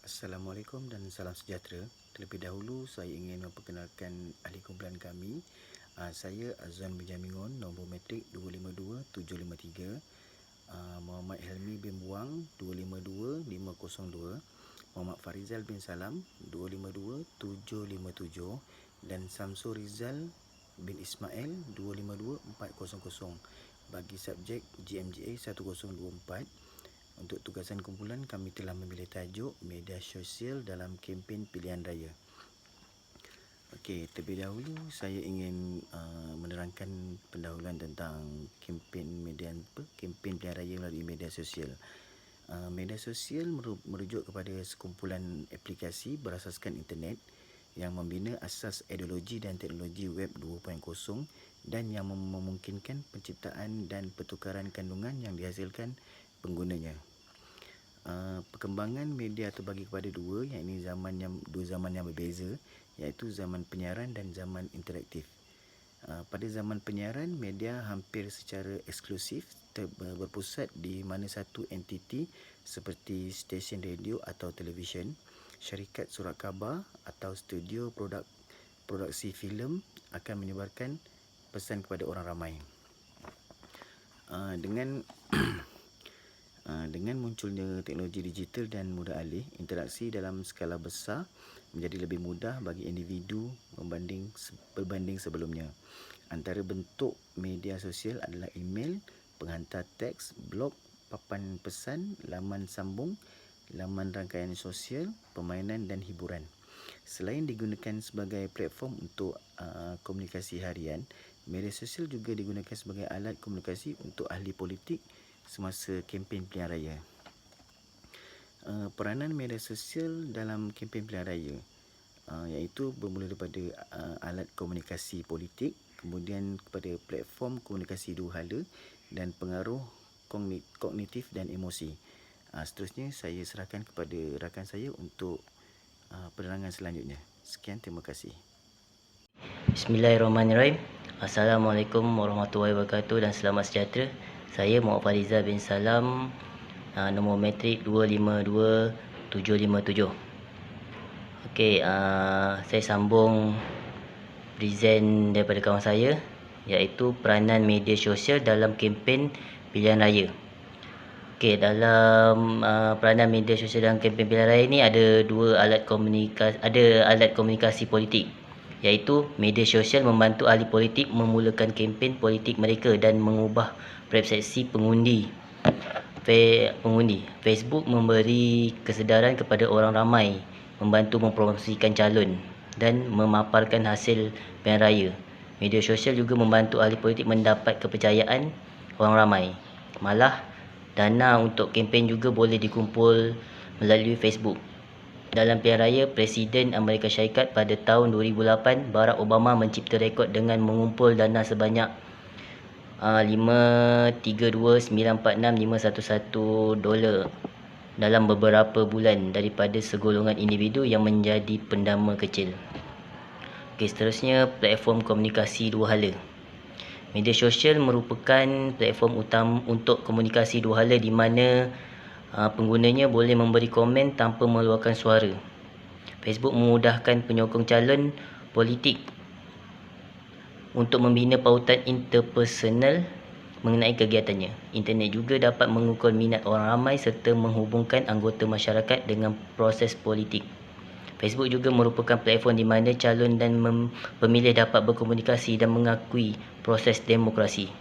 Assalamualaikum dan salam sejahtera. Terlebih dahulu saya ingin memperkenalkan ahli kumpulan kami. Saya Azwan Benjamingon, nombor metrik 252753. Muhammad Helmi bin Buang 252502. Muhammad Farizal bin Salam 252757 dan Samsul Rizal bin Ismail 252400 bagi subjek GMGA 1024. Untuk tugasan kumpulan, kami telah memilih tajuk media sosial dalam kempen pilihan raya. Okey, terlebih dahulu saya ingin menerangkan pendahuluan tentang kempen pilihan raya melalui media sosial. Media sosial merujuk kepada sekumpulan aplikasi berasaskan internet yang membina asas ideologi dan teknologi web 2.0 dan yang memungkinkan penciptaan dan pertukaran kandungan yang dihasilkan penggunanya. Perkembangan media terbagi kepada dua zaman yang berbeza, iaitu zaman penyiaran dan zaman interaktif. Pada zaman penyiaran, media hampir secara eksklusif berpusat di mana satu entiti seperti stesen radio atau televisyen, syarikat surat khabar atau studio produksi filem akan menyebarkan pesan kepada orang ramai. Dengan munculnya teknologi digital dan mudah alih, interaksi dalam skala besar menjadi lebih mudah bagi individu berbanding sebelumnya. Antara bentuk media sosial adalah email, penghantar teks, blog, papan pesan, laman sambung, laman rangkaian sosial, permainan dan hiburan. Selain digunakan sebagai platform untuk komunikasi harian, media sosial juga digunakan sebagai alat komunikasi untuk ahli politik semasa kempen pilihan raya. Peranan media sosial dalam kempen pilihan raya iaitu bermula daripada alat komunikasi politik, kemudian kepada platform komunikasi dua hala dan pengaruh kognitif dan emosi. Seterusnya saya serahkan kepada rakan saya untuk penerangan selanjutnya. Sekian, terima kasih. Bismillahirrahmanirrahim. Assalamualaikum warahmatullahi wabarakatuh dan selamat sejahtera. Saya Muhammad Farizal bin Salam, nombor metrik 252757. Okey, saya sambung present daripada kawan saya, iaitu peranan media sosial dalam kempen pilihan raya. Okey, dalam peranan media sosial dalam kempen pilihan raya ni ada alat komunikasi politik, iaitu media sosial membantu ahli politik memulakan kempen politik mereka dan mengubah persepsi pengundi. Facebook memberi kesedaran kepada orang ramai, membantu mempromosikan calon dan memaparkan hasil pilihan raya. Media sosial juga membantu ahli politik mendapat kepercayaan orang ramai. Malah, dana untuk kempen juga boleh dikumpul melalui Facebook. Dalam pilihan raya Presiden Amerika Syarikat pada tahun 2008, Barack Obama mencipta rekod dengan mengumpul dana sebanyak $532,946,511 dalam beberapa bulan daripada segolongan individu yang menjadi pendama kecil. Okey, seterusnya platform komunikasi dua hala. Media sosial merupakan platform utama untuk komunikasi dua hala di mana penggunanya boleh memberi komen tanpa mengeluarkan suara. Facebook memudahkan penyokong calon politik untuk membina pautan interpersonal mengenai kegiatannya. Internet juga dapat mengukur minat orang ramai serta menghubungkan anggota masyarakat dengan proses politik. Facebook juga merupakan platform di mana calon dan pemilih dapat berkomunikasi dan mengakui proses demokrasi.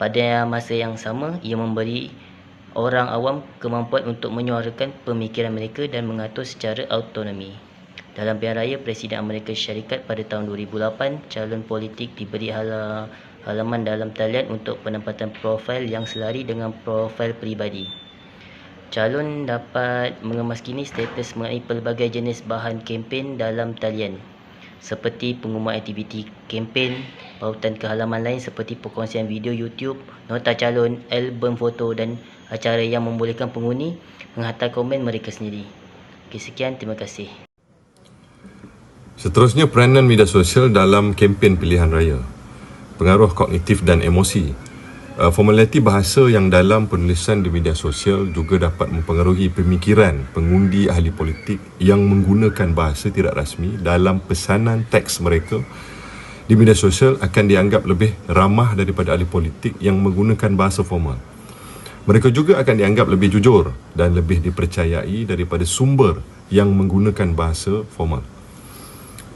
Pada masa yang sama, ia memberi orang awam kemampuan untuk menyuarakan pemikiran mereka dan mengatur secara autonomi. Dalam pilihan raya Presiden Amerika Syarikat pada tahun 2008, calon politik diberi halaman dalam talian untuk penempatan profil yang selari dengan profil peribadi. Calon dapat mengemaskini status mengenai pelbagai jenis bahan kempen dalam talian, seperti pengumuman aktiviti kempen, pautan ke halaman lain seperti perkongsian video YouTube, nota calon, album foto dan acara yang membolehkan penghuni menghantar komen mereka sendiri. Okey, sekian, terima kasih. Seterusnya, peranan media sosial dalam kempen pilihan raya. Pengaruh kognitif dan emosi. Formaliti bahasa yang dalam penulisan di media sosial juga dapat mempengaruhi pemikiran pengundi ahli politik yang menggunakan bahasa tidak rasmi dalam pesanan teks mereka di media sosial akan dianggap lebih ramah daripada ahli politik yang menggunakan bahasa formal. Mereka juga akan dianggap lebih jujur dan lebih dipercayai daripada sumber yang menggunakan bahasa formal.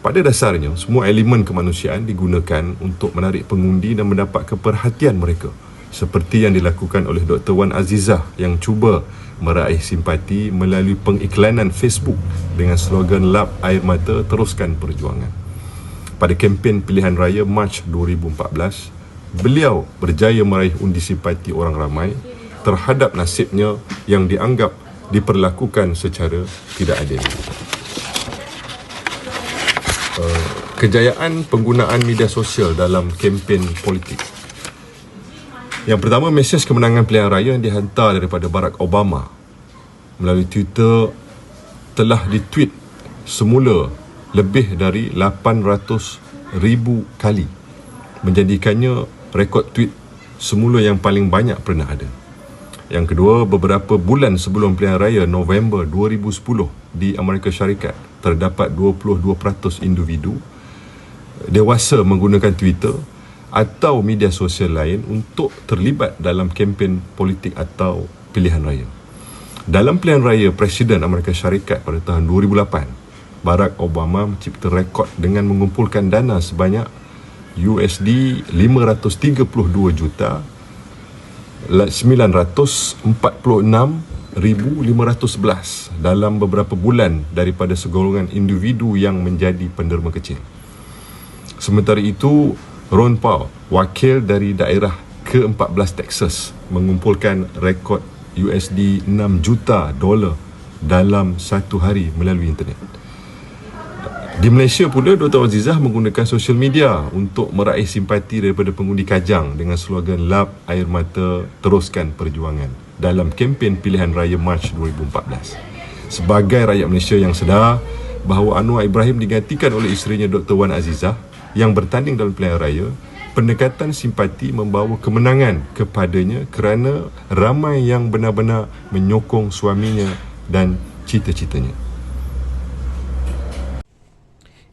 Pada dasarnya, semua elemen kemanusiaan digunakan untuk menarik pengundi dan mendapat keperhatian mereka, seperti yang dilakukan oleh Dr. Wan Azizah yang cuba meraih simpati melalui pengiklanan Facebook dengan slogan Lap Air Mata Teruskan Perjuangan. Pada kempen pilihan raya Mac 2014, beliau berjaya meraih undi simpati orang ramai terhadap nasibnya yang dianggap diperlakukan secara tidak adil. Kejayaan penggunaan media sosial dalam kempen politik. Yang pertama, mesej kemenangan pilihan raya yang dihantar daripada Barack Obama melalui Twitter telah ditweet semula lebih dari 800,000 kali, menjadikannya rekod tweet semula yang paling banyak pernah ada. Yang kedua, beberapa bulan sebelum pilihan raya November 2010 di Amerika Syarikat, terdapat 22% individu dewasa menggunakan Twitter atau media sosial lain untuk terlibat dalam kempen politik atau pilihan raya. Dalam pilihan raya Presiden Amerika Syarikat pada tahun 2008, Barack Obama mencipta rekod dengan mengumpulkan dana sebanyak USD 532 juta 946,511 dalam beberapa bulan daripada segolongan individu yang menjadi penderma kecil. Sementara itu, Ron Paul, wakil dari daerah ke-14 Texas, mengumpulkan rekod USD 6 juta dolar dalam satu hari melalui internet. Di Malaysia pula, Dr. Azizah menggunakan sosial media untuk meraih simpati daripada pengundi Kajang dengan slogan Lap Air Mata Teruskan Perjuangan dalam kempen pilihan raya Mac 2014. Sebagai rakyat Malaysia yang sedar bahawa Anwar Ibrahim digantikan oleh isterinya Dr. Wan Azizah yang bertanding dalam pilihan raya, pendekatan simpati membawa kemenangan kepadanya kerana ramai yang benar-benar menyokong suaminya dan cita-citanya.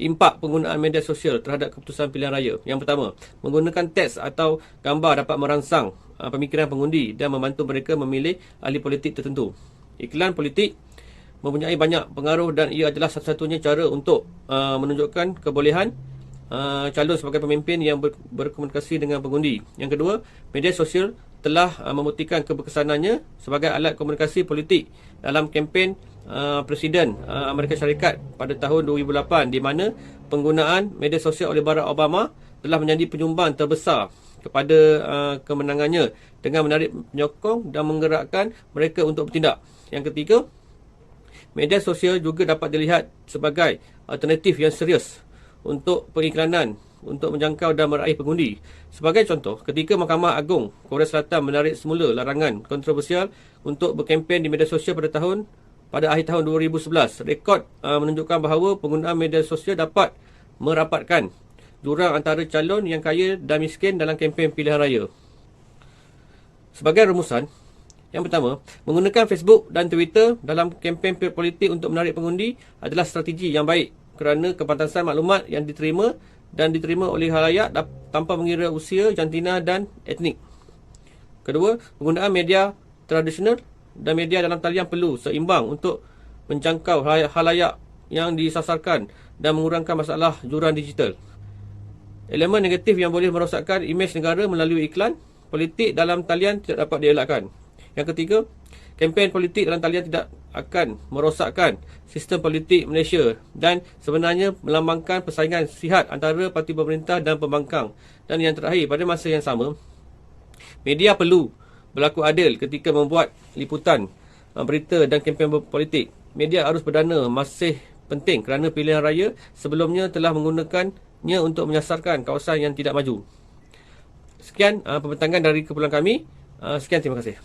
Impak penggunaan media sosial terhadap keputusan pilihan raya. Yang pertama, menggunakan teks atau gambar dapat merangsang pemikiran pengundi dan membantu mereka memilih ahli politik tertentu. Iklan politik mempunyai banyak pengaruh dan ia adalah satu-satunya cara untuk menunjukkan kebolehan calon sebagai pemimpin yang berkomunikasi dengan pengundi. Yang kedua, media sosial telah membuktikan keberkesanannya sebagai alat komunikasi politik dalam kempen Presiden Amerika Syarikat pada tahun 2008, di mana penggunaan media sosial oleh Barack Obama telah menjadi penyumbang terbesar kepada kemenangannya dengan menarik penyokong dan menggerakkan mereka untuk bertindak. Yang ketiga, media sosial juga dapat dilihat sebagai alternatif yang serius untuk pengiklanan untuk menjangkau dan meraih pengundi. Sebagai contoh, ketika Mahkamah Agung Korea Selatan menarik semula larangan kontroversial untuk berkempen di media sosial pada akhir tahun 2011, rekod menunjukkan bahawa penggunaan media sosial dapat merapatkan jurang antara calon yang kaya dan miskin dalam kempen pilihan raya. Sebagai rumusan, yang pertama, menggunakan Facebook dan Twitter dalam kempen politik untuk menarik pengundi adalah strategi yang baik kerana kepantasan maklumat yang diterima oleh khalayak tanpa mengira usia, jantina dan etnik. Kedua, penggunaan media tradisional dan media dalam talian perlu seimbang untuk menjangkau khalayak yang disasarkan dan mengurangkan masalah jurang digital. Elemen negatif yang boleh merosakkan imej negara melalui iklan politik dalam talian tidak dapat dielakkan. Yang ketiga, kempen politik dalam talian tidak akan merosakkan sistem politik Malaysia dan sebenarnya melambangkan persaingan sihat antara parti pemerintah dan pembangkang. Dan yang terakhir, pada masa yang sama, media perlu berlaku adil ketika membuat liputan berita dan kempen politik. Media arus perdana masih penting kerana pilihan raya sebelumnya telah menggunakannya untuk menyasarkan kawasan yang tidak maju. Sekian pembentangan dari kumpulan kami. Sekian, terima kasih.